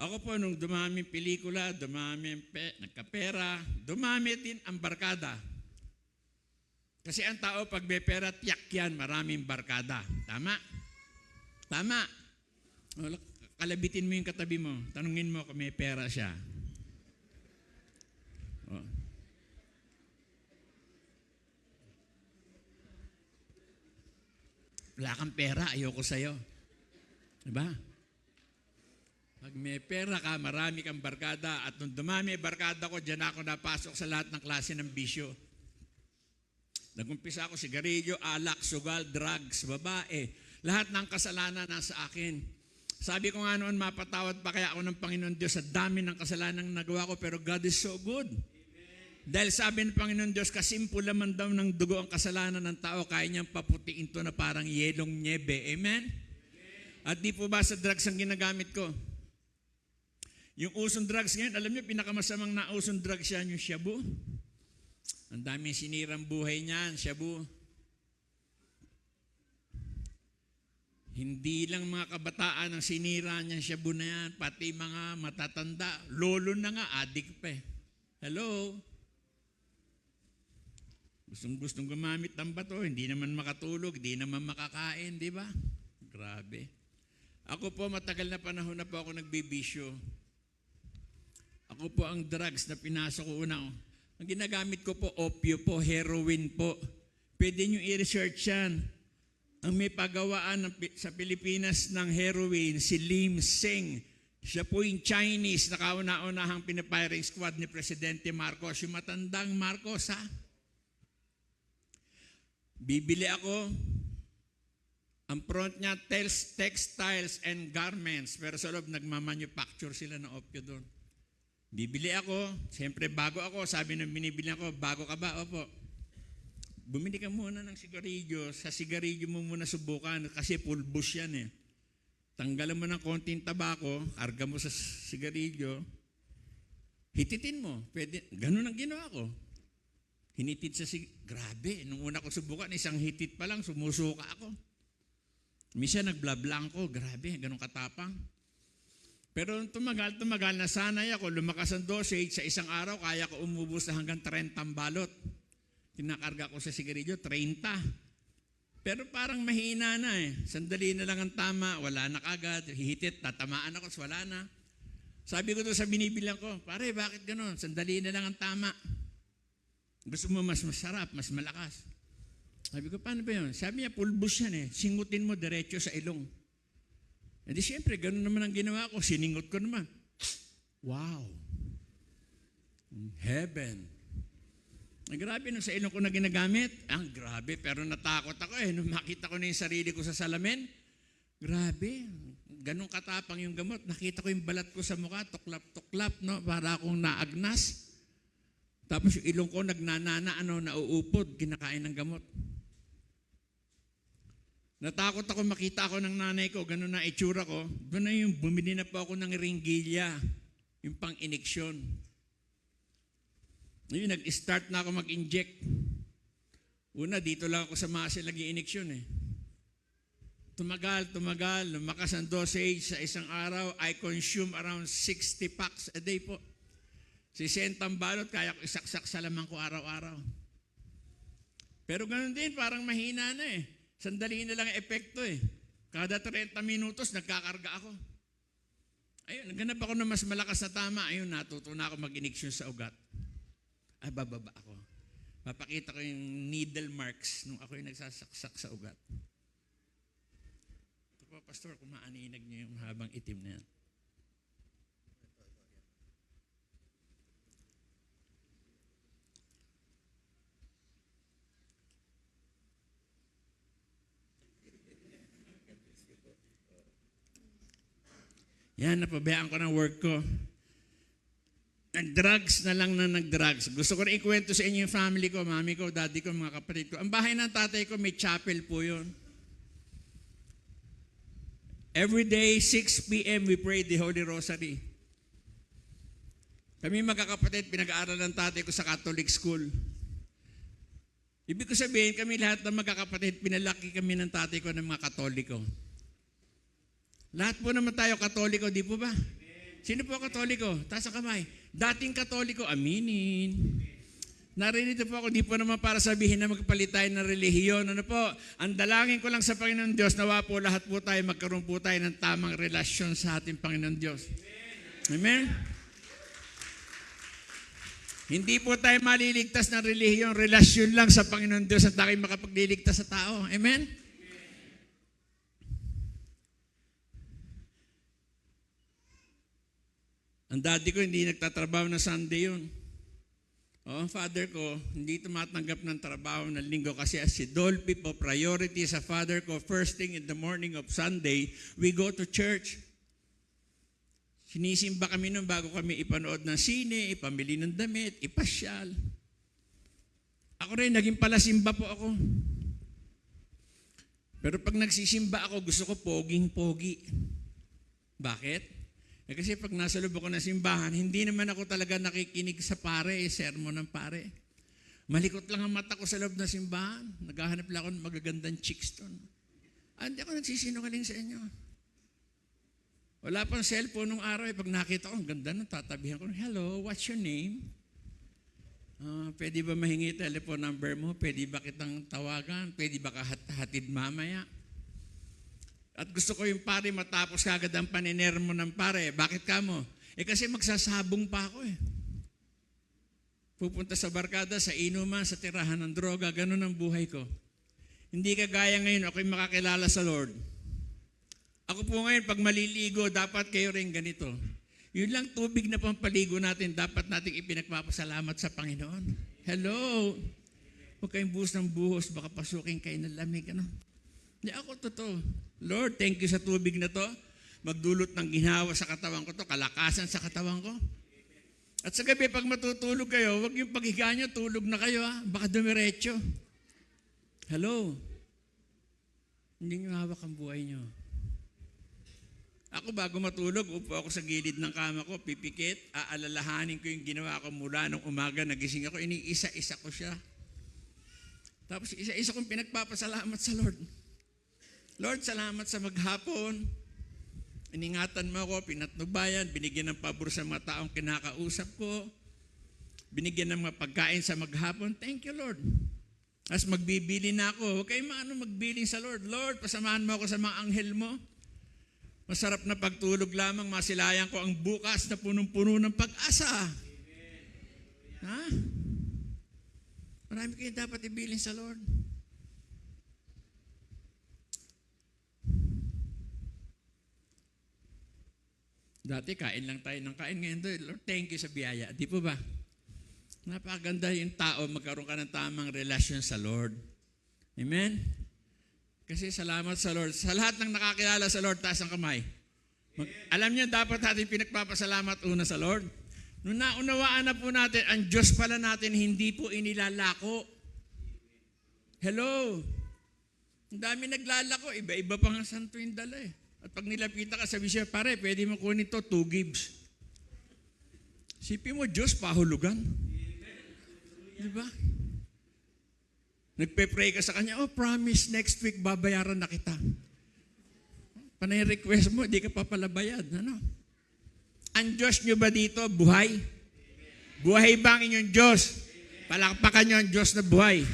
Ako po, nung dumami ang pelikula, dumami ang nagkapera, dumami din ang barkada. Kasi ang tao, pag may pera, tiyak yan, maraming barkada. Tama? Tama. Kalabitin mo yung katabi mo. Tanungin mo kung may pera siya. Oh. Wala kang pera, ayoko sa'yo. Diba? Pag may pera ka, marami kang barkada. At nung dumami barkada ko, dyan ako napasok sa lahat ng klase ng bisyo. Nagumpisa ako sigarilyo, alak, sugal, drugs, babae. Lahat ng kasalanan nasa akin. Sabi ko nga noon, mapatawad pa kaya ako ng Panginoon Diyos sa dami ng kasalanan na nagawa ko, pero God is so good. Amen. Dahil sabi ng Panginoon Diyos, kasimple laman daw ng dugo ang kasalanan ng tao, kaya niyang paputiin to na parang yelong nyebe. Amen? Amen. At di po ba sa drugs ang ginagamit ko? Yung usong drugs ngayon, alam niyo, pinakamasamang na usong drugs yan, yung shabu. Ang daming sinirang buhay niyan, shabu. Hindi lang mga kabataan ang sinira niyan, shabu na yan, pati mga matatanda. Lolo na nga, adik pa eh. Hello? Gustong gumamit ng bato, hindi naman makatulog, hindi naman makakain, di ba? Grabe. Ako po, matagal na panahon na po ako nagbibisyo. Ako po ang drugs na pinasok ko una. Ang ginagamit ko po, opio po, heroin po. Pwede nyo i-research yan. Ang may pagawaan sa Pilipinas ng heroin, si Lim Seng. Siya po yung Chinese na kauna-unahang pinapiring squad ni Presidente Marcos. Yung matandang Marcos, ha? Bibili ako. Ang front niya, textiles and garments. Pero sa loob, nagmamanufacture sila ng opio doon. Bibili ako, siyempre bago ako, sabi nung binibili ako, bago ka ba? Opo. Bumili ka muna ng sigarilyo, sa sigarilyo mo muna subukan kasi pulbos yan eh. Tanggalan mo ng konting tabako, karga mo sa sigarilyo, hititin mo. Pwede, ganun ang ginawa ko. Hinitit sa grabe, nung una ko subukan, isang hitit pa lang, sumusuka ako. Minsan nagblablanko, grabe, ganun katapang. Pero tumagal, nasanay ako, lumakas ang dosage, sa isang araw, kaya ko umubos na hanggang 30 balot. Kinakarga ko sa sigarilyo, 30. Pero parang mahina na eh. Sandali na lang ang tama, wala na kagad, hihitit, tatamaan ako, wala na. Sabi ko doon sa binibilang ko, pare, bakit gano'n? Sandali na lang ang tama. Gusto mo mas masarap, mas malakas. Sabi ko, paano ba yun? Sabi niya, pulbos yan eh. Singutin mo diretso sa ilong. E di siyempre, gano'n naman ang ginawa ko. Siningot ko naman. Wow. Heaven. Ay, grabe, nung sa ilong ko na ginagamit, grabe, pero natakot ako eh. Nung makita ko na yung sarili ko sa salamin, grabe, ganun katapang yung gamot. Nakita ko yung balat ko sa mukha, tuklap-tuklap, no? Para akong naagnas. Tapos yung ilong ko nagnanana, nauupod, kinakain ng gamot. Natakot ako, makita ako ng nanay ko, ganun na itsura ko. Doon na yung bumili na po ako ng ringgilya, yung pang-iniksyon. Ngayon, nag-start na ako mag-inject. Una, dito lang ako sa muscle nag-i-iniksyon eh. Tumagal, lumakas ang dosage sa isang araw. I consume around 60 packs a day po. 60 balot, kaya ko isaksak sa lamang ko araw-araw. Pero ganun din, parang mahina na eh. Sandali na lang ang epekto eh. Kada 30 minutos, nagkakarga ako. Ayun, naghanap ako ng mas malakas na tama. Ayun, natuto na ako mag-iniksyon sa ugat. Bababa ako. Papakita ko yung needle marks nung ako yung nagsasaksak sa ugat. Ito po, Pastor, kung maaninag niyo yung habang itim na yan. Yan, napabayaan ko ng work ko. Nag-drugs na lang na nag-drugs. Gusto ko rin ikwento sa inyo yung family ko, mami ko, daddy ko, mga kapatid ko. Ang bahay ng tatay ko, may chapel po yun. Every day, 6 p.m., we pray the Holy Rosary. Kami magkakapatid, pinag-aaral ng tatay ko sa Catholic school. Ibig ko sabihin, kami lahat ng magkakapatid, pinalaki kami ng tatay ko ng mga Katoliko. Lahat po naman tayo Katoliko, di po ba? Sino po katoliko? Taas ang kamay. Dating katoliko, aminin. Narinito po ako, di po naman para sabihin na magpalit tayo ng relihiyon. Ano po, ang dalangin ko lang sa Panginoon Diyos, nawa po lahat po tayo, magkaroon po tayo ng tamang relasyon sa ating Panginoon Diyos. Amen? Hindi po tayo maliligtas ng relihiyon, relasyon lang sa Panginoon Diyos at tayo makapagliligtas sa tao. Amen? Ang daddy ko hindi nagtatrabaho na Sunday yun. Ang father ko, hindi tumatanggap ng trabaho ng linggo kasi as si Dolphy po, priority sa father ko, first thing in the morning of Sunday, we go to church. Sinisimba kami nun bago kami ipanood ng sine, ipamili ng damit, ipasyal. Ako rin, naging palasimba po ako. Pero pag nagsisimba ako, gusto ko poging-pogi. Bakit? Kasi pag nasa loob ako ng simbahan, hindi naman ako talaga nakikinig sa pare, sermon ng pare. Malikot lang ang mata ko sa loob ng simbahan. Naghahanap lang ako ng magagandang chicks doon. Hindi ako nagsisinungaling sa inyo. Wala pang cellphone nung araw. Pag nakita ko, ang ganda nung tatabihan ko, hello, what's your name? Pwede ba mahingi telephone number mo? Pwede ba kitang tawagan? Pwede ba kahatid mamaya? At gusto ko yung pare matapos kagad ang paniner mo ng pare. Bakit ka mo? Kasi magsasabong pa ako eh. Pupunta sa barkada, sa inuman, sa tirahan ng droga. Ganun ang buhay ko. Hindi kagaya ngayon, ako'y makakilala sa Lord. Ako po ngayon, pag maliligo, dapat kayo rin ganito. Yun lang tubig na pampaligo natin, dapat nating ipinagpapasalamat sa Panginoon. Hello! Huwag kayong buhos ng buhos, baka pasukin kayo ng lamig. Ano? Hindi ako totoo. Lord, thank you sa tubig na to. Magdulot ng ginhawa sa katawan ko to, kalakasan sa katawan ko. At sa gabi, pag matutulog kayo, huwag yung paghiga nyo, tulog na kayo ha. Baka dumiretso. Hello? Hindi nyo hawak ang buhay nyo. Ako bago matulog, upo ako sa gilid ng kama ko, pipikit, aalalahanin ko yung ginawa ko mula nung umaga, nagising ako, iniisa-isa ko siya. Tapos isa-isa kong pinagpapasalamat sa Lord. Lord, salamat sa maghapon. Iningatan mo ako, pinatnubayan, binigyan ng pabor sa mga taong kinakausap ko, binigyan ng mga pagkain sa maghapon. Thank you, Lord. As magbibili na ako, huwag kayo magbiling sa Lord. Lord, pasamahan mo ako sa mga anghel mo. Masarap na pagtulog lamang, masilayan ko ang bukas na punong-puno ng pag-asa. Ha? Marami kayo dapat ibilin sa Lord. Dati kain lang tayo ng kain. Ngayon, Lord, thank you sa biyaya. Di po ba? Napakaganda yung tao, magkaroon ka ng tamang relasyon sa Lord. Amen? Kasi salamat sa Lord. Sa lahat ng nakakilala sa Lord, taas ang kamay. Alam niyo, dapat natin pinagpapasalamat una sa Lord. Nung naunawaan na po natin, ang Diyos pala natin, hindi po inilalako. Hello? Ang dami naglalako. Iba-iba pa nga santo yung dala eh. At pag nilapita ka, sabi siya, pare, pwede mo kunin to, 2 gigs. Sipi mo, Diyos, pahulugan. Diba? Nagpe-pray ka sa kanya, promise, next week, babayaran na kita. Panay request mo, di ka papalabayad. Ano? Ang Diyos nyo ba dito, buhay? Buhay ba ang inyong Diyos? Palakpakan nyo ang Diyos na buhay.